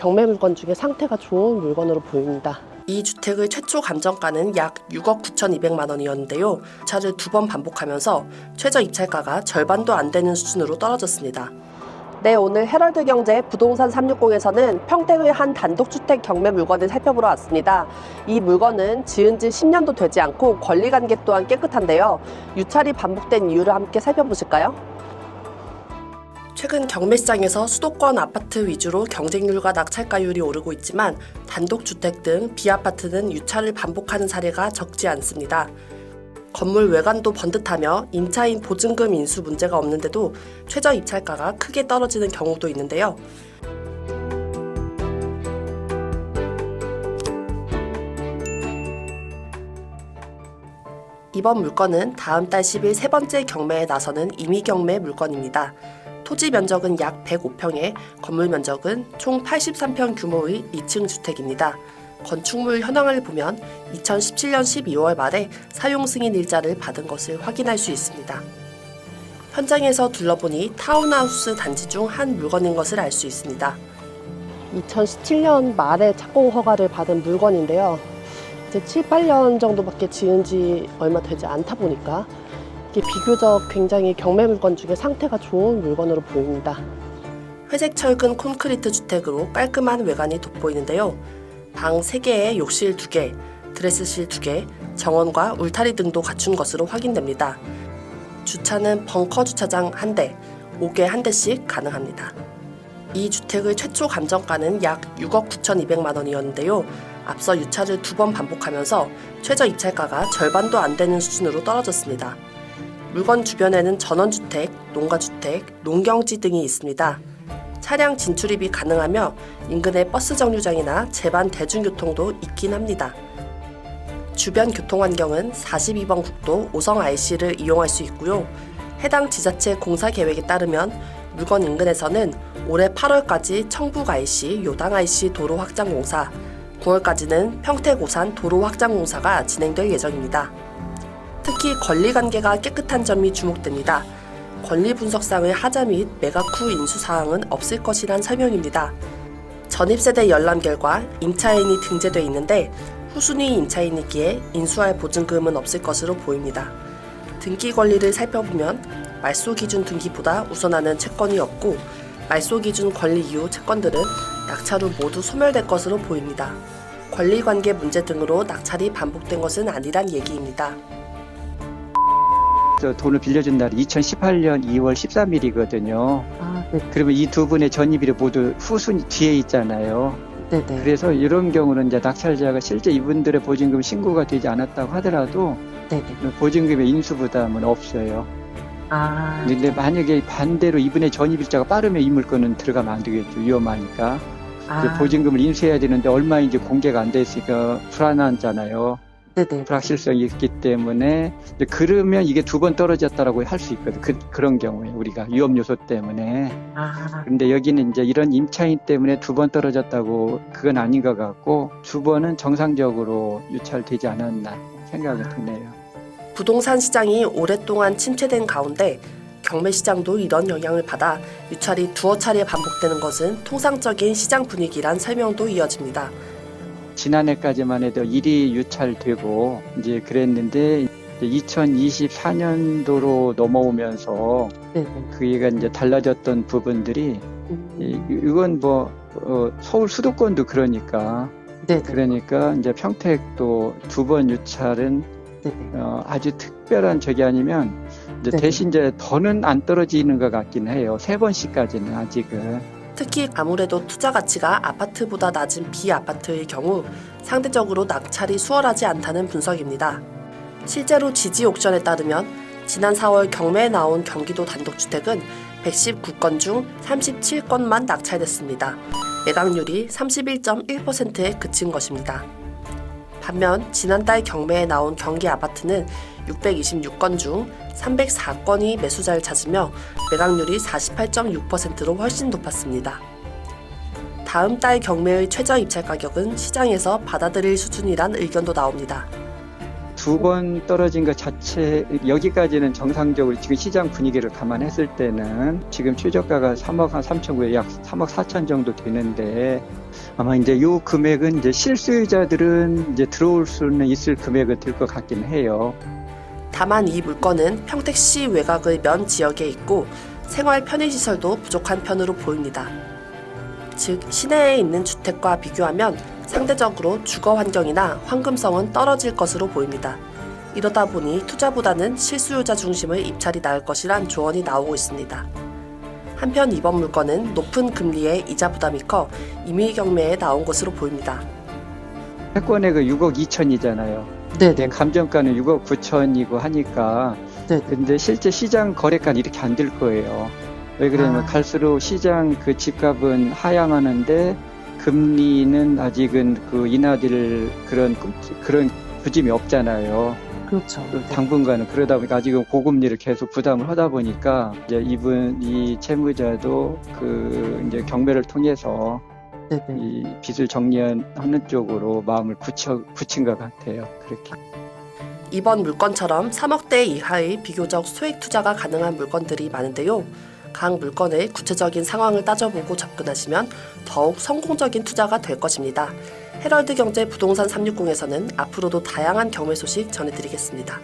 경매 물건 중에 상태가 좋은 물건으로 보입니다. 이 주택의 최초 감정가는 약 6억 9,200만 원이었는데요. 입찰을 2번 반복하면서 최저 입찰가가 절반도 안 되는 수준으로 떨어졌습니다. 네, 오늘 헤럴드 경제 부동산 360에서는 평택의 한 단독주택 경매 물건을 살펴보러 왔습니다. 이 물건은 지은 지 10년도 되지 않고 권리관계 또한 깨끗한데요. 유찰이 반복된 이유를 함께 살펴보실까요? 최근 경매시장에서 수도권 아파트 위주로 경쟁률과 낙찰가율이 오르고 있지만 단독주택 등 비아파트는 유찰을 반복하는 사례가 적지 않습니다. 건물 외관도 번듯하며 임차인 보증금 인수 문제가 없는데도 최저 입찰가가 크게 떨어지는 경우도 있는데요. 이번 물건은 다음 달 10일 세 번째 경매에 나서는 임의경매 물건입니다. 토지 면적은 약 105평에 건물 면적은 총 83평 규모의 2층 주택입니다. 건축물 현황을 보면 2017년 12월 말에 사용 승인 일자를 받은 것을 확인할 수 있습니다. 현장에서 둘러보니 타운하우스 단지 중 한 물건인 것을 알 수 있습니다. 2017년 말에 착공 허가를 받은 물건인데요. 이제 7, 8년 정도밖에 지은 지 얼마 되지 않다 보니까 이게 비교적 굉장히 경매 물건 중에 상태가 좋은 물건으로 보입니다. 회색 철근 콘크리트 주택으로 깔끔한 외관이 돋보이는데요. 방 3개에 욕실 2개, 드레스실 2개, 정원과 울타리 등도 갖춘 것으로 확인됩니다. 주차는 벙커 주차장 1대, 5개 1대씩 가능합니다. 이 주택의 최초 감정가는 약 6억 9,200만 원이었는데요. 앞서 유찰을 2번 반복하면서 최저 입찰가가 절반도 안 되는 수준으로 떨어졌습니다. 물건 주변에는 전원주택, 농가주택, 농경지 등이 있습니다. 차량 진출입이 가능하며 인근의 버스 정류장이나 제반 대중교통도 있긴 합니다. 주변 교통환경은 42번 국도 오성 IC를 이용할 수 있고요. 해당 지자체 공사 계획에 따르면 물건 인근에서는 올해 8월까지 청북 IC, 요당 IC 도로 확장 공사, 9월까지는 평택 오산 도로 확장 공사가 진행될 예정입니다. 특히 권리관계가 깨끗한 점이 주목됩니다. 권리분석상의 하자 및 매각 후 인수사항은 없을 것이란 설명입니다. 전입세대 열람 결과 임차인이 등재돼 있는데 후순위 임차인이기에 인수할 보증금은 없을 것으로 보입니다. 등기 권리를 살펴보면 말소기준 등기보다 우선하는 채권이 없고 말소기준 권리 이후 채권들은 낙찰 후 모두 소멸될 것으로 보입니다. 권리관계 문제 등으로 낙찰이 반복된 것은 아니란 얘기입니다. 돈을 빌려준 날이 2018년 2월 13일이거든요. 네. 그러면 이 두 분의 전입일이 모두 후순위 뒤에 있잖아요. 네네. 그래서 이런 경우는 이제 낙찰자가 실제 이분들의 보증금 신고가 되지 않았다고 하더라도 네네. 보증금의 인수 부담은 없어요. 근데 만약에 반대로 이분의 전입일자가 빠르면 이 물건은 들어가면 안 되겠죠. 위험하니까. 이제 보증금을 인수해야 되는데 얼마인지 공개가 안 돼 있으니까 불안하잖아요. 네네. 불확실성이 있기 때문에 그러면 이게 2번 떨어졌다라고 할 수 있거든. 그런 경우에 우리가 위험 요소 때문에. 근데 여기는 이제 이런 임차인 때문에 2번 떨어졌다고 그건 아닌 것 같고 2번은 정상적으로 유찰되지 않았나 생각이 드네요. 부동산 시장이 오랫동안 침체된 가운데 경매 시장도 이런 영향을 받아 유찰이 두어 차례 반복되는 것은 통상적인 시장 분위기란 설명도 이어집니다. 지난해까지만 해도 1위 유찰되고 이제 그랬는데 2024년도로 넘어오면서 그게 이제 달라졌던 부분들이 이건 서울 수도권도 그러니까 이제 평택도 2번 유찰은 아주 특별한 적이 아니면 이제 대신 이제 더는 안 떨어지는 것 같긴 해요. 3번씩까지는 아직은. 특히 아무래도 투자 가치가 아파트보다 낮은 비아파트의 경우 상대적으로 낙찰이 수월하지 않다는 분석입니다. 실제로 지지 옥션에 따르면 지난 4월 경매에 나온 경기도 단독주택은 119건 중 37건만 낙찰됐습니다. 매각률이 31.1%에 그친 것입니다. 반면 지난달 경매에 나온 경기 아파트는 626건 중 304건이 매수자를 찾으며 매각률이 48.6%로 훨씬 높았습니다. 다음 달 경매의 최저 입찰 가격은 시장에서 받아들일 수준이란 의견도 나옵니다. 두 번 떨어진 것 자체 여기까지는 정상적으로 지금 시장 분위기를 감안했을 때는 지금 최저가가 3억 한 3,900, 약 3억 4천 정도 되는데 아마 이제 요 금액은 이제 실수요자들은 이제 들어올 수는 있을 금액은 될 것 같긴 해요. 다만 이 물건은 평택시 외곽의 면 지역에 있고 생활 편의시설도 부족한 편으로 보입니다. 즉 시내에 있는 주택과 비교하면 상대적으로 주거 환경이나 황금성은 떨어질 것으로 보입니다. 이러다 보니 투자보다는 실수요자 중심의 입찰이 나을 것이란 조언이 나오고 있습니다. 한편 이번 물건은 높은 금리에 이자 부담이 커 임의 경매에 나온 것으로 보입니다. 채권액은 6억 2천이잖아요. 네네. 감정가는 6억 9천이고 하니까 네네. 근데 실제 시장 거래가는 이렇게 안 될 거예요. 왜 그러냐면 갈수록 시장 그 집값은 하향하는데 금리는 아직은 그 인하될 그런 부짐이 없잖아요. 그렇죠. 당분간은 그러다 보니까 아직은 고금리를 계속 부담을 하다 보니까 이제 이 채무자도 그 이제 경매를 통해서 이 빚을 정리하는 쪽으로 마음을 굳힌 것 같아요. 그렇게. 이번 물건처럼 3억대 이하의 비교적 소액 투자가 가능한 물건들이 많은데요. 각 물건의 구체적인 상황을 따져보고 접근하시면 더욱 성공적인 투자가 될 것입니다. 헤럴드 경제 부동산 360에서는 앞으로도 다양한 경매 소식 전해드리겠습니다.